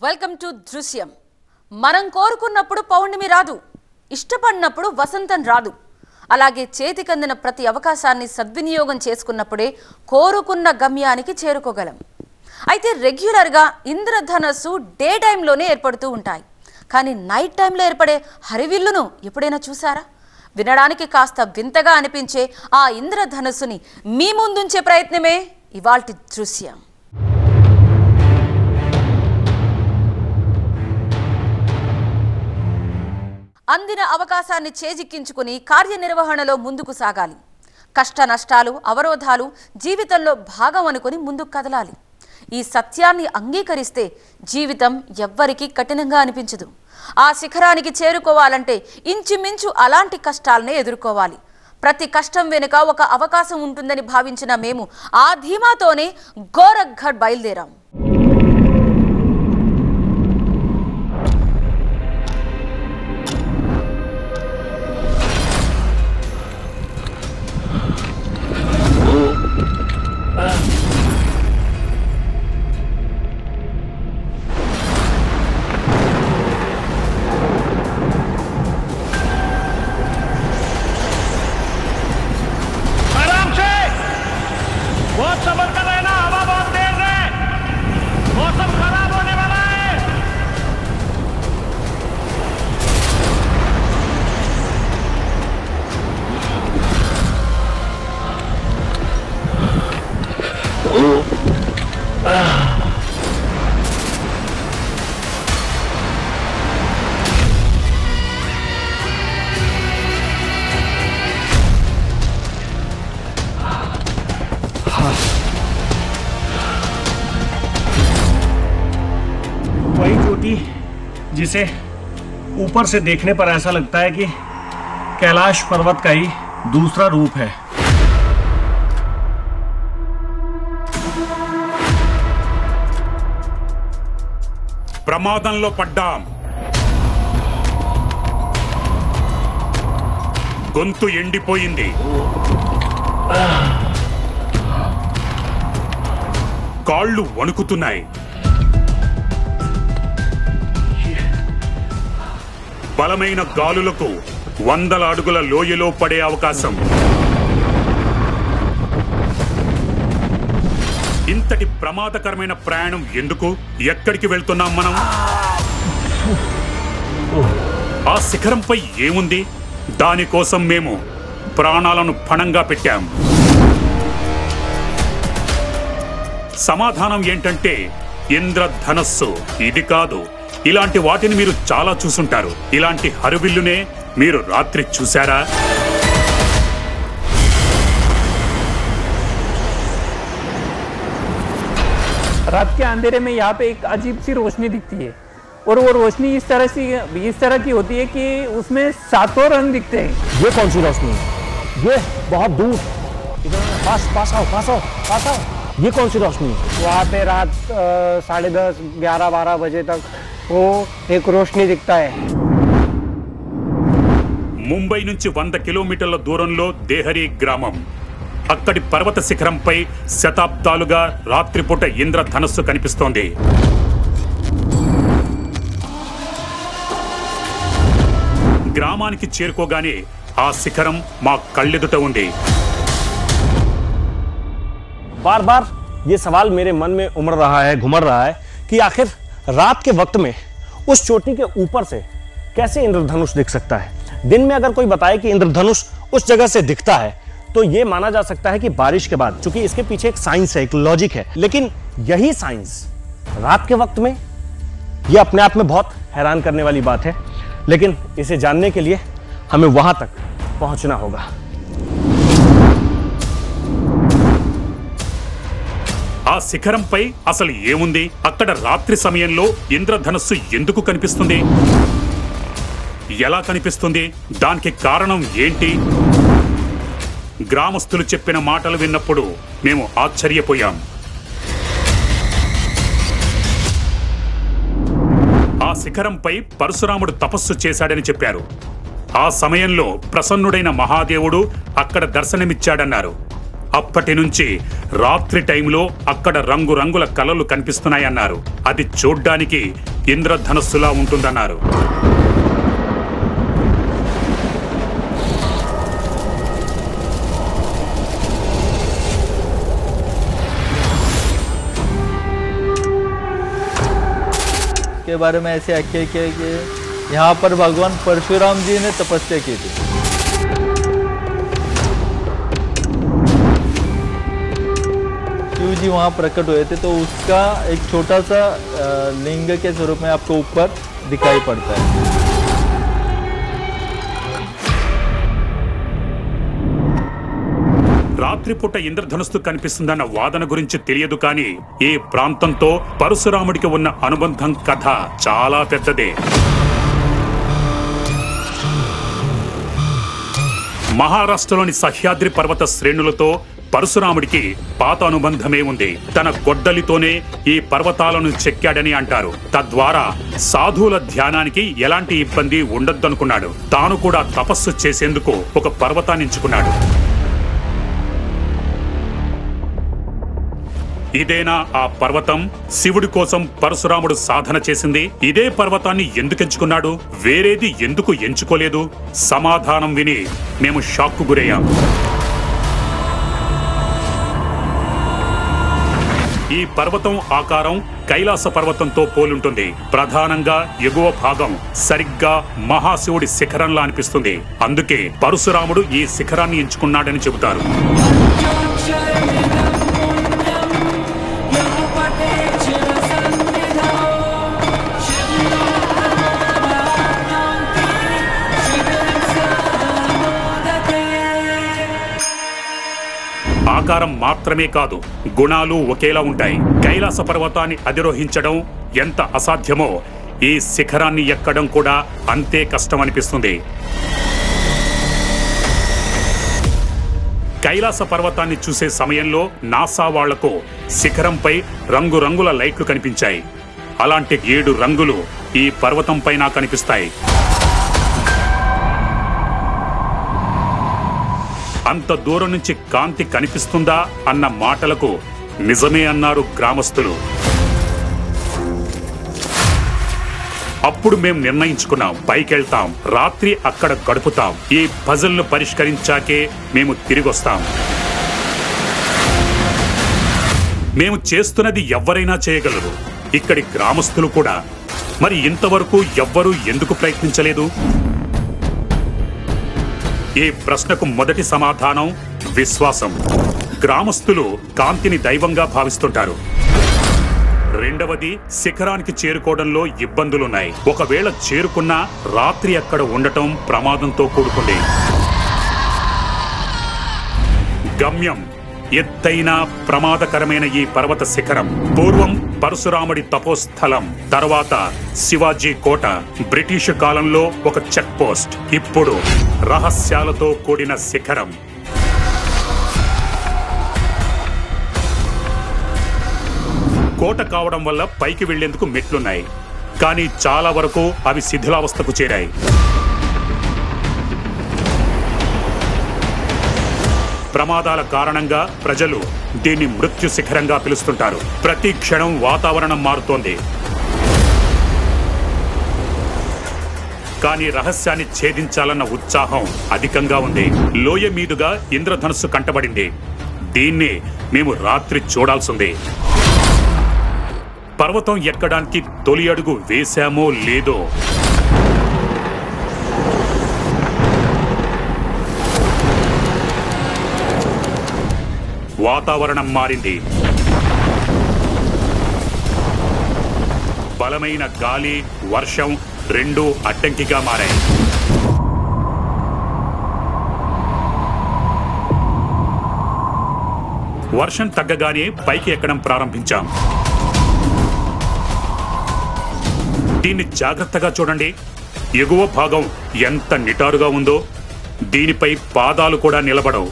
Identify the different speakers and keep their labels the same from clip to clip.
Speaker 1: Welcome to దృశ్యం. మనం కోరుకున్నప్పుడు పౌర్ణమి రాదు, ఇష్టపడినప్పుడు వసంతం రాదు. అలాగే చేతికందిన ప్రతి అవకాశాన్ని సద్వినియోగం చేసుకున్నప్పుడే కోరుకున్న గమ్యానికి చేరుకోగలం. అయితే రెగ్యులర్గా ఇంద్రధనస్సు డే టైంలోనే ఏర్పడుతూ ఉంటాయి. కానీ నైట్ టైంలో ఏర్పడే హరివిల్లును ఎప్పుడైనా చూసారా? వినడానికి కాస్త వింతగా అనిపించే ఆ ఇంద్రధనస్సుని మీ ముందుంచే ప్రయత్నమే ఇవాల్టి దృశ్యం. అందిన అవకాశాన్ని చేజిక్కించుకుని కార్యనిర్వహణలో ముందుకు సాగాలి. కష్ట నష్టాలు, అవరోధాలు జీవితంలో భాగం అనుకుని ముందుకు కదలాలి. ఈ సత్యాన్ని అంగీకరిస్తే జీవితం ఎవ్వరికీ కఠినంగా అనిపించదు. ఆ శిఖరానికి చేరుకోవాలంటే ఇంచుమించు అలాంటి కష్టాలనే ఎదుర్కోవాలి. ప్రతి కష్టం వెనుక ఒక అవకాశం ఉంటుందని భావించిన మేము ఆ ధీమాతోనే గోరఖ్గఢ్ బయలుదేరాం.
Speaker 2: वही चोटी जिसे ऊपर से देखने पर ऐसा लगता है कि कैलाश पर्वत का ही दूसरा रूप है.
Speaker 3: ప్రమాదంలో పడ్డాం. గొంతు ఎండిపోయింది. కాళ్ళు వణుకుతున్నాయి. బలమైన గాలులకు వందల అడుగుల లోయలో పడే అవకాశం. ఇంతటి ప్రమాదకరమైన ప్రయాణం ఎందుకు? ఎక్కడికి వెళ్తున్నాం మనం? ఆ శిఖరంపై ఏముంది? దానికోసం మేము ప్రాణాలను పణంగా పెట్టాం. సమాధానం ఏంటంటే ఇంద్రధనస్సు. ఇది కాదు. ఇలాంటి వాటిని మీరు చాలా చూసుంటారు. ఇలాంటి హరివిల్లునే మీరు రాత్రి చూశారా?
Speaker 4: रात के अंधेरे में यहाँ पे एक अजीब सी रोशनी दिखती है और वो रोशनी इस तरह की होती है कि उसमें सातों रंग दिखते हैं.
Speaker 5: ये कौन सी रोशनी है? ये बहुत दूर. पास आओ. ये कौन सी रोशनी है?
Speaker 6: वहाँ पे रात 10:30, 11, 12 बजे तक वो एक रोशनी दिखता है.
Speaker 3: ముంబై నుంచి 100 కిలోమీటర్ల దూరంలో దేహరీ గ్రామం. అక్కడి పర్వత శిఖరంపై శతాబ్దాలుగా రాత్రిపూట ఇంద్రధనస్సు కనిపిస్తోంది. గ్రామానికి చేరుకోగానే ఆ శిఖరం మా కళ్ళెదుట ఉంది.
Speaker 5: बार बार ये सवाल मेरे मन में घुमड़ रहा है कि आखिर रात के वक्त में उस चोटी के ऊपर से कैसे इंद्रधनुष दिख सकता है. दिन में अगर कोई बताए कि इंद्रधनुष उस जगह से दिखता है तो ये माना जा सकता है कि बारिश के बाद, चूंकि इसके पीछे एक साइंस है, एक लॉजिक है. लेकिन यही साइंस रात के वक्त में, ये अपने आप में बहुत हैरान करने वाली बात है. लेकिन इसे जानने के लिए हमें वहां तक पहुंचना होगा.
Speaker 3: ఆ శిఖరంపై అసలు ఏముంది? అక్కడ రాత్రి సమయంలో ఇంద్రధనస్సు ఎందుకు కనిపిస్తుంది? ఎలా కనిపిస్తుంది? దానికి కారణం ఏంటి? గ్రామస్తులు చెప్పిన మాటలు విన్నప్పుడు మేము ఆశ్చర్యపోయాం. ఆ శిఖరంపై పరశురాముడు తపస్సు చేశాడని చెప్పారు. ఆ సమయంలో ప్రసన్నుడైన మహాదేవుడు అక్కడ దర్శనమిచ్చాడన్నారు. అప్పటి నుంచి రాత్రి టైంలో అక్కడ రంగురంగుల కలలు కనిపిస్తున్నాయన్నారు. అది చూడ్డానికి ఇంద్రధనస్సులా ఉంటుందన్నారు.
Speaker 7: के बारे में ऐसे आख्या किया कि यहाँ पर भगवान परशुराम जी ने तपस्या की थी। शिव जी वहाँ प्रकट हुए थे, तो उसका एक छोटा सा लिंग के स्वरूप में आपको ऊपर दिखाई पड़ता है।
Speaker 3: రాత్రిపూట ఇంద్రధనుస్సు కనిపిస్తుందన్న వాదన గురించి తెలియదు, కానీ ఈ ప్రాంతంతో పరశురాముడికి ఉన్న అనుబంధం కథ చాలా పెద్దదే. మహారాష్ట్రలోని సహ్యాద్రి పర్వత శ్రేణులతో పరశురాముడికి పాత అనుబంధమే ఉంది. తన గొడ్డలితోనే ఈ పర్వతాలను చెక్కాడని అంటారు. తద్వారా సాధువుల ధ్యానానికి ఎలాంటి ఇబ్బంది ఉండొద్దనుకున్నాడు. తాను కూడా తపస్సు చేసేందుకు ఒక పర్వతాన్ని ఎంచుకున్నాడు. ఇదేనా ఆ పర్వతం? శివుడి కోసం పరశురాముడు సాధన చేసింది ఇదే పర్వతాన్ని ఎందుకు ఎంచుకున్నాడు? వేరేది ఎందుకు ఎంచుకోలేదు? సమాధానం విని మేము షాక్కు గురయ్యాం. ఈ పర్వతం ఆకారం కైలాస పర్వతంతో పోలుంటుంది. ప్రధానంగా ఎగువ భాగం సరిగ్గా మహాశివుడి శిఖరంలా అనిపిస్తుంది. అందుకే పరశురాముడు ఈ శిఖరాన్ని ఎంచుకున్నాడని చెబుతారు. ఆకారం మాత్రమే కాదు, గుణాలు ఒకేలా ఉంటాయి. కైలాస పర్వతాన్ని అధిరోహించడం ఎంత అసాధ్యమో ఈ శిఖరాన్ని ఎక్కడం కూడా అంతే కష్టం అనిపిస్తుంది. కైలాస పర్వతాన్ని చూసే సమయంలో నాసా వాళ్లకు శిఖరంపై రంగురంగుల లైట్లు కనిపించాయి. అలాంటి 7 రంగులు ఈ పర్వతం పైన కనిపిస్తాయి. అంత దూరం నుంచి కాంతి కనిపిస్తుందా అన్న మాటలకు నిజమే అన్నారు గ్రామస్తులు. అప్పుడు మేం నిర్ణయించుకున్నాం, పైకెళ్తాం, రాత్రి అక్కడ గడుపుతాం. ఈ పజిల్ను పరిష్కరించాకే మేము తిరిగొస్తాం. మేము చేస్తున్నది ఎవ్వరైనా చేయగలరు, ఇక్కడి గ్రామస్తులు కూడా. మరి ఇంతవరకు ఎవ్వరూ ఎందుకు ప్రయత్నించలేదు? ఈ ప్రశ్నకు మొదటి సమాధానం విశ్వాసం. గ్రామస్తులు కాంతిని దైవంగా భావిస్తుంటారు. రెండవది, శిఖరానికి చేరుకోవడంలో ఇబ్బందులున్నాయి. ఒకవేళ చేరుకున్నా రాత్రి అక్కడ ఉండటం ప్రమాదంతో కూడుకుంది. గమ్యం ఎత్తైన ప్రమాదకరమైన ఈ పర్వత శిఖరం. పూర్వం పరశురాముడి తపోస్థలం, తర్వాత శివాజీ కోట, బ్రిటిష్ కాలంలో ఒక చెక్ పోస్ట్, ఇప్పుడు రహస్యాలతో కూడిన శిఖరం. కోట కావడం వల్ల పైకి వెళ్లేందుకు మెట్లున్నాయి, కానీ చాలా వరకు అవి శిథిలావస్థకు చేరాయి. ప్రమాదాల కారణంగా ప్రజలు దీన్ని మృత్యు శిఖరంగా పిలుస్తుంటారు. ప్రతి క్షణం వాతావరణం మారుతోంది. కానీ రహస్యాన్ని ఛేదించాలన్న ఉత్సాహం అధికంగా ఉంది. లోయ మీదుగా ఇంద్రధనుస్సు కంటబడింది. దీన్ని మేము రాత్రి చూడాల్సింది. పర్వతం ఎక్కడానికి తొలి అడుగు వేశామో లేదో వాతావరణం మారింది. బలమైన గాలి, వర్షం రెండూ అడ్డంకిగా మారాయి. వర్షం తగ్గగానే పైకి ఎక్కడం ప్రారంభించాం. దీన్ని జాగ్రత్తగా చూడండి. ఎగువ భాగం ఎంత నిటారుగా ఉందో, దీనిపై పాదాలు కూడా నిలబడవు.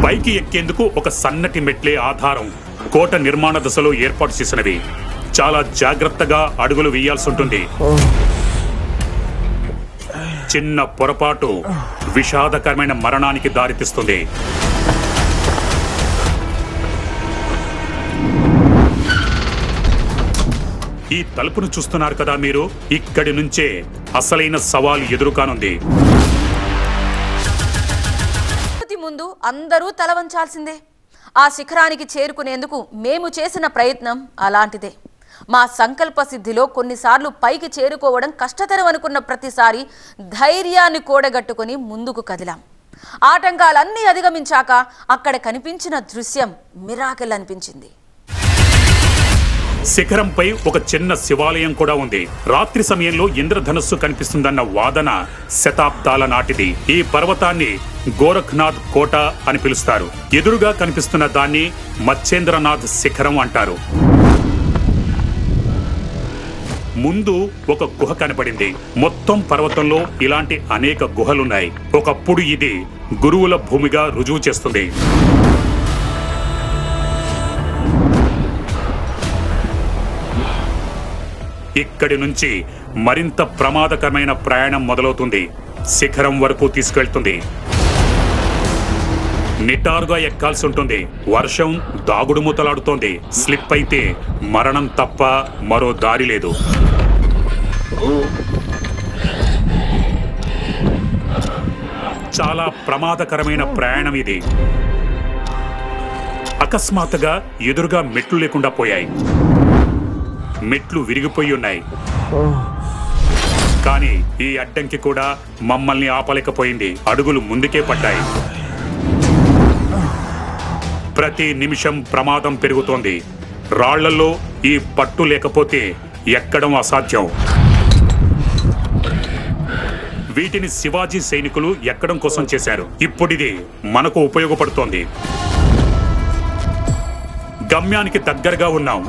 Speaker 3: పైకి ఎక్కేందుకు ఒక సన్నటి మెట్లే ఆధారం. కోట నిర్మాణ దశలో ఏర్పాటు చేసినవి. చాలా జాగ్రత్తగా అడుగులు వేయాల్సి ఉంటుంది. చిన్న పొరపాటు విషాదకరమైన మరణానికి దారితీస్తుంది. ఈ తలుపును చూస్తున్నారు కదా మీరు, ఇక్కడి నుంచే అసలైన సవాలు ఎదురుకానుంది.
Speaker 1: ముందు అందరూ తల వంచాల్సిందే. ఆ శిఖరానికి చేరుకునేందుకు మేము చేసిన ప్రయత్నం అలాంటిదే. మా సంకల్ప సిద్ధిలో కొన్నిసార్లు పైకి చేరుకోవడం కష్టతరం అనుకున్న ప్రతిసారి ధైర్యాన్ని కూడగట్టుకుని ముందుకు కదిలాం. ఆటంకాలన్నీ అధిగమించాక అక్కడ కనిపించిన దృశ్యం మిరాకిల్ అనిపించింది.
Speaker 3: శిఖరంపై ఒక చిన్న శివాలయం కూడా ఉంది. రాత్రి సమయంలో ఇంద్రధనస్సు కనిపిస్తుందన్న వాదన శతాబ్దాల నాటిది. ఈ పర్వతాన్ని గోరఖ్నాథ్ కోట అని పిలుస్తారు. ఎదురుగా కనిపిస్తున్న దాన్ని మచ్చేంద్రనాథ్ శిఖరం అంటారు. ముందు ఒక గుహ కనపడింది. మొత్తం పర్వతంలో ఇలాంటి అనేక గుహలున్నాయి. ఒకప్పుడు ఇది గురువుల భూమిగా రుజువు చేస్తుంది. ఇక్కడి నుంచి మరింత ప్రమాదకరమైన ప్రయాణం మొదలవుతుంది. శిఖరం వరకు తీసుకెళ్తుంది. నిటారుగా ఎక్కాల్సి ఉంటుంది. వర్షం దాగుడు మూతలాడుతోంది. స్లిప్ అయితే మరణం తప్ప మరో దారి లేదు. చాలా ప్రమాదకరమైన ప్రయాణం ఇది. అకస్మాత్తుగా ఎదురుగా మెట్లు లేకుండా పోయాయి. మెట్లు విరిగిపోయి ఉన్నాయి. కానీ ఈ అడ్డంకి కూడా మమ్మల్ని ఆపలేకపోయింది. అడుగులు ముందుకే పడ్డాయి. ప్రతి నిమిషం ప్రమాదం పెరుగుతోంది. రాళ్లలో ఈ పట్టు లేకపోతే ఎక్కడం అసాధ్యం. వీటిని శివాజీ సైనికులు ఎక్కడం కోసం చేశారు. ఇప్పుడిది మనకు ఉపయోగపడుతోంది. గమ్యానికి దగ్గరగా ఉన్నాం.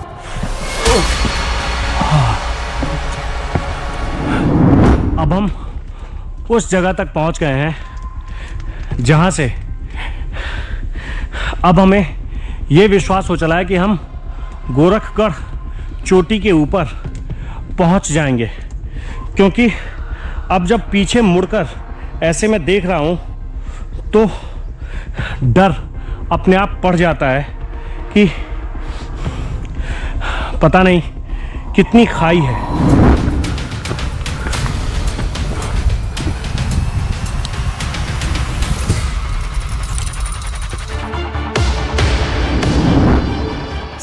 Speaker 2: अब हम उस जगह तक पहुंच गए हैं जहां से अब हमें ये विश्वास हो चला है कि हम गोरखगढ़ चोटी के ऊपर पहुंच जाएंगे, क्योंकि अब जब पीछे मुड़कर ऐसे मैं देख रहा हूं तो डर अपने आप पड़ जाता है कि पता नहीं कितनी खाई है।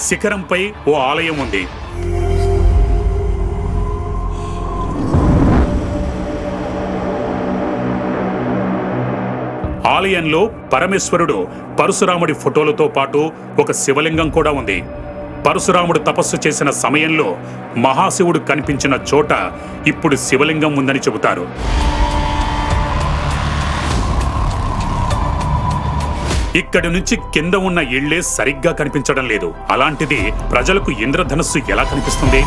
Speaker 3: శిఖరంపై ఓ ఆలయం ఉంది. ఆలయంలో పరమేశ్వరుడు పరశురాముడి ఫోటోలతో పాటు ఒక శివలింగం కూడా ఉంది. పరశురాముడు తపస్సు చేసిన సమయంలో మహాశివుడు కనిపించిన చోట ఇప్పుడు శివలింగం ఉందని చెబుతారు. ఇక్కడి నుంచి కింద ఉన్న ఇళ్లే సరిగ్గా కనిపించడం లేదు. అలాంటిది ప్రజలకు ఇంద్రధనస్సు ఎలా కనిపిస్తుంది?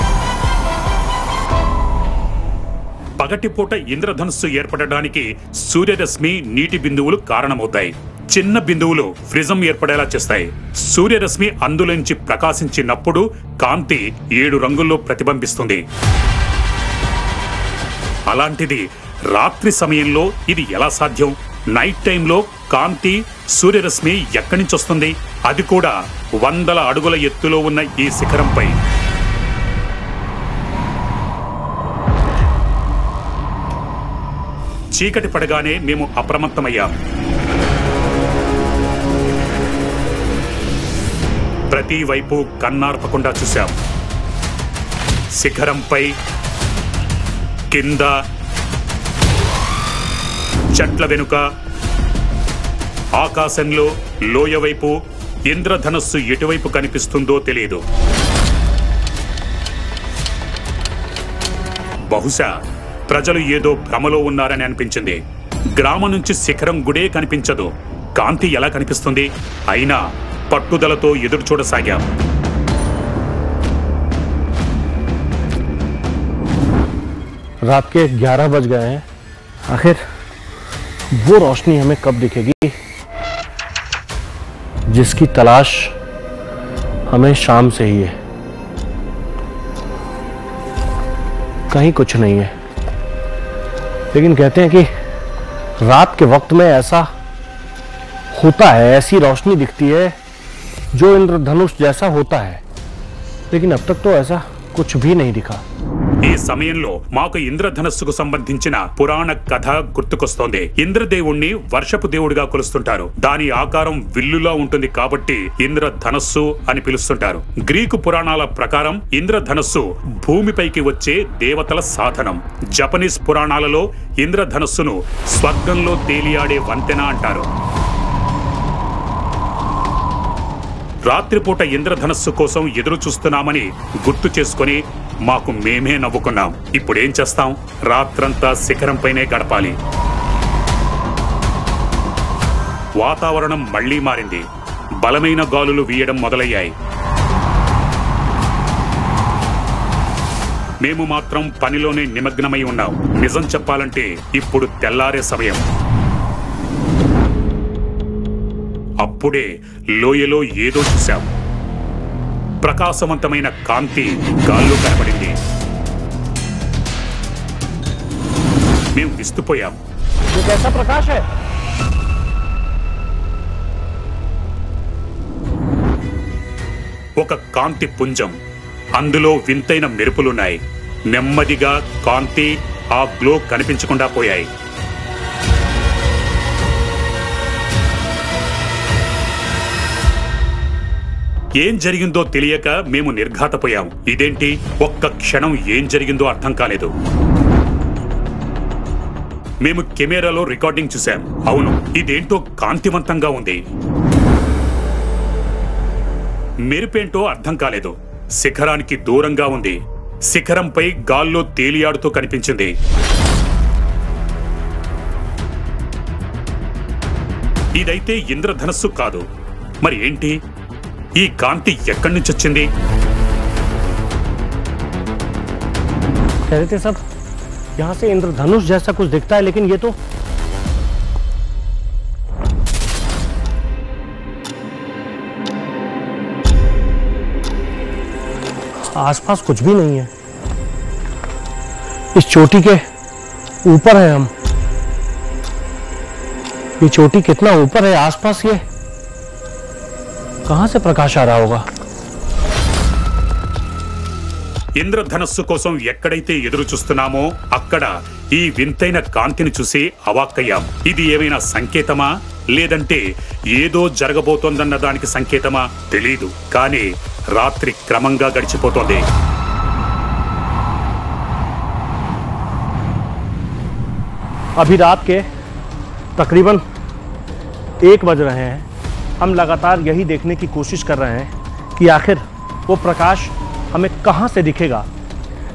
Speaker 3: పగటిపూట ఇంద్రధనస్సు ఏర్పడడానికి సూర్యరశ్మి, నీటి బిందువులు కారణమవుతాయి. చిన్న బిందువులు ప్రిజం ఏర్పడేలా చేస్తాయి. సూర్యరశ్మి అందులోంచి ప్రకాశించినప్పుడు కాంతి 7 రంగుల్లో ప్రతిబింబిస్తుంది. అలాంటిది రాత్రి సమయంలో ఇది ఎలా సాధ్యం? నైట్ టైంలో కాంతి, సూర్యరశ్మి ఎక్కడి నుంచి వస్తుంది? అది కూడా 100 అడుగుల ఎత్తులో ఉన్న ఈ శిఖరంపై. చీకటి పడగానే మేము అప్రమత్తమయ్యాం. ప్రతి వైపు కన్నార్పకుండా చూశాం. శిఖరంపై, కింద, చెట్ల వెనుక, ఆకాశంలో, లోయ వైపు ఇంద్రధనస్సు ఎటువైపు కనిపిస్తుందో తెలియదు. బహుశా ప్రజలు ఏదో భ్రమలో ఉన్నారని అనిపించింది. గ్రామం నుంచి శిఖరం గుడే కనిపించదు. కాంతి ఎలా కనిపిస్తుంది? అయినా పట్టుదలతో ఎదురు చూడసాగాం.
Speaker 5: रात के 11 बज गए हैं. आखिर वो रोशनी हमें कब दिखेगी जिसकी तलाश हमें शाम से ही है? कहीं कुछ नहीं है, लेकिन कहते हैं कि रात के वक्त में ऐसा होता है, ऐसी रोशनी दिखती है जो इंद्रधनुष जैसा होता है, लेकिन अब तक तो ऐसा
Speaker 2: कुछ भी नहीं दिखा।
Speaker 3: ఈ సమయంలో మాకు ఇంద్రధనస్సుకు సంబంధించిన పురాణ కథ గుర్తుకొస్తోంది. ఇంద్రదేవుణ్ణి వర్షపు దేవుడిగా కొలుస్తుంటారు. దాని ఆకారం విల్లులా ఉంటుంది కాబట్టి ఇంద్రధనస్సు అని పిలుస్తుంటారు. గ్రీకు పురాణాల ప్రకారం ఇంద్రధనస్సు భూమిపైకి వచ్చే దేవతల సాధనం. జపనీస్ పురాణాలలో ఇంద్రధనస్సును స్వర్గంలో తేలియాడే వంతెన అంటారు. రాత్రిపూట ఇంద్రధనస్సు కోసం ఎదురు చూస్తున్నామని గుర్తు చేసుకుని మాకు మేమే నవ్వుకున్నాం. ఇప్పుడేం చేస్తాం? రాత్రంతా శిఖరంపైనే గడపాలి. వాతావరణం మళ్లీ మారింది. బలమైన గాలులు వీయడం మొదలయ్యాయి. మేము మాత్రం పనిలోనే నిమగ్నమై ఉన్నాం. నిజం చెప్పాలంటే ఇప్పుడు తెల్లారే సమయం. అప్పుడే లోయలో ఏదో చూశాం. ప్రకాశవంతమైన కాంతి గాల్లో కనబడింది. మేము విస్తుపోయాం. ఒక కాంతి పుంజం, అందులో వింతైన మెరుపులున్నాయి. నెమ్మదిగా కాంతి ఆ గ్లో కనిపించకుండా పోయాయి. ఏం జరిగిందో తెలియక మేము నిర్ఘాతపోయాం. ఇదేంటి? ఒక్క క్షణం ఏం జరిగిందో అర్థం కాలేదు. మేము కెమెరాలో రికార్డింగ్ చూశాం. అవును, ఇదేంటో కాంతివంతంగా ఉంది. మెరుపేంటో అర్థం కాలేదు. శిఖరానికి దూరంగా ఉంది. శిఖరంపై గాల్లో తేలియాడుతూ కనిపించింది. ఇదైతే ఇంద్రధనస్సు కాదు. మరి ఏంటి? ఈ కాంతి ఎక్కడి నుంచి వచ్చింది?
Speaker 2: कह रहे थे सब यहाँ से इंद्रधनुष जैसा कुछ दिखता है, लेकिन ये तो आसपास कुछ भी नहीं है। इस चोटी के ऊपर है हम। ये चोटी कितना ऊपर है, आसपास ये कहां से प्रकाश आ रहा होगा?
Speaker 3: ఇంద్రధనస్సు కోసం ఎక్కడైతే ఎదురు చూస్తున్నామో అక్కడ ఈ వింతైన కాంతిని చూసి అవాక్కయ్యాం. ఇది ఏమైనా సంకేతమా, లేదంటే ఏదో జరగబోతోందన్న దానికి సంకేతమా తెలీదు. కానీ రాత్రి క్రమంగా గడిచిపోతోంది.
Speaker 2: अभी रात के तकरीबन 1 बज रहे हैं। हम लगातार यही देखने की कोशिश कर रहे हैं कि आखिर वो प्रकाश हमें कहाँ से दिखेगा,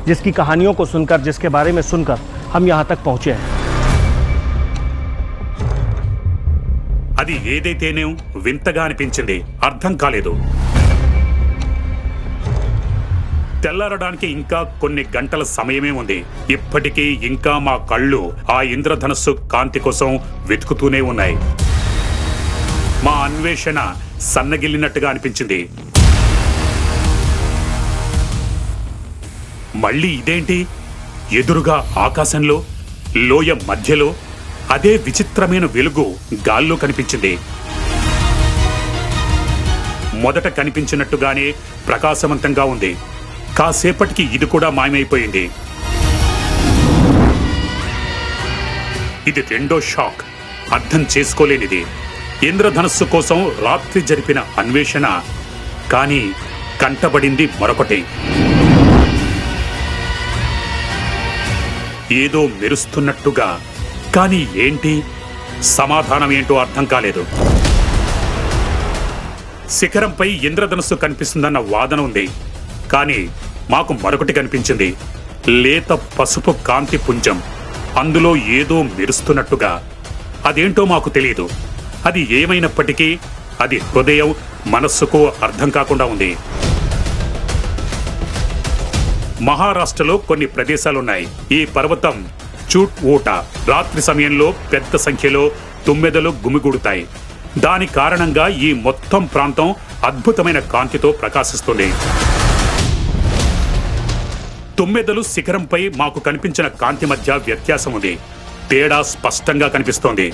Speaker 2: जिसकी कहानियों को सुनकर, जिसके बारे में सुनकर हम यहाँ तक पहुँचे हैं।
Speaker 3: అది ఏదైతేనే వింతగా అనిపించింది. అర్థం కాలేదు. తెల్లారడానికి ఇంకా కొన్ని గంటల సమయమే ఉంది. ఇప్పటికీ ఇంకా మా కళ్ళు ఆ ఇంద్రధనస్సు కాంతి కోసం వెతుకుతూనే ఉన్నాయి. మా అన్వేషణ సన్నగిల్లినట్టుగా అనిపించింది. మళ్ళీ ఇదేంటి? ఎదురుగా ఆకాశంలో, లోయ మధ్యలో అదే విచిత్రమైన వెలుగు గాల్లో కనిపించింది. మొదట కనిపించినట్టుగానే ప్రకాశవంతంగా ఉంది. కాసేపటికి ఇది కూడా మాయమైపోయింది. ఇది రెండో షాక్. అర్థం చేసుకోలేనిది. ఇంద్రధనస్సు కోసం రాత్రి జరిపిన అన్వేషణ, కానీ కంటబడింది మరొకటి. ఏదో మెరుస్తున్నట్టుగా. కానీ ఏంటి? సమాధానం ఏంటో అర్థం కాలేదు. శిఖరంపై ఇంద్రధనస్సు కనిపిస్తుందన్న వాదన ఉంది. కానీ మాకు మరొకటి కనిపించింది. లేత పసుపు కాంతి పుంజం. అందులో ఏదో మెరుస్తున్నట్టుగా. అదేంటో మాకు తెలియదు. అది ఏమైనప్పటికీ అది హృదయం, మనస్సుకు అర్థం కాకుండా ఉంది. మహారాష్ట్రలో కొన్ని ప్రదేశాలున్నాయి. ఈ పర్వతం చూట్ ఊట. రాత్రి సమయంలో పెద్ద సంఖ్యలో తుమ్మెదలు గుమిగూడుతాయి. దాని కారణంగా ఈ మొత్తం ప్రాంతం అద్భుతమైన కాంతితో ప్రకాశిస్తుంది. తుమ్మెదలు శిఖరంపై మాకు కనిపించిన కాంతి మధ్య వ్యత్యాసం ఉంది. తేడా స్పష్టంగా కనిపిస్తోంది.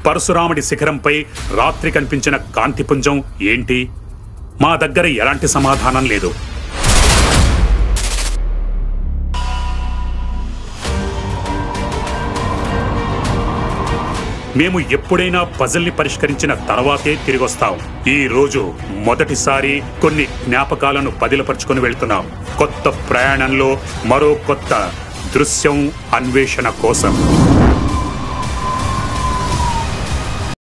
Speaker 3: పరశురాముడి శిఖరంపై రాత్రి కనిపించిన కాంతిపుంజం ఏంటి? మా దగ్గర ఎలాంటి సమాధానం లేదు. మేము ఎప్పుడైనా పజిల్ని పరిష్కరించిన తర్వాతే తిరిగొస్తాం. ఈ రోజు మొదటిసారి కొన్ని జ్ఞాపకాలను బదిలపరుచుకొని వెళ్తున్నాం. కొత్త ప్రయాణంలో మరో కొత్త దృశ్యం అన్వేషణ కోసం.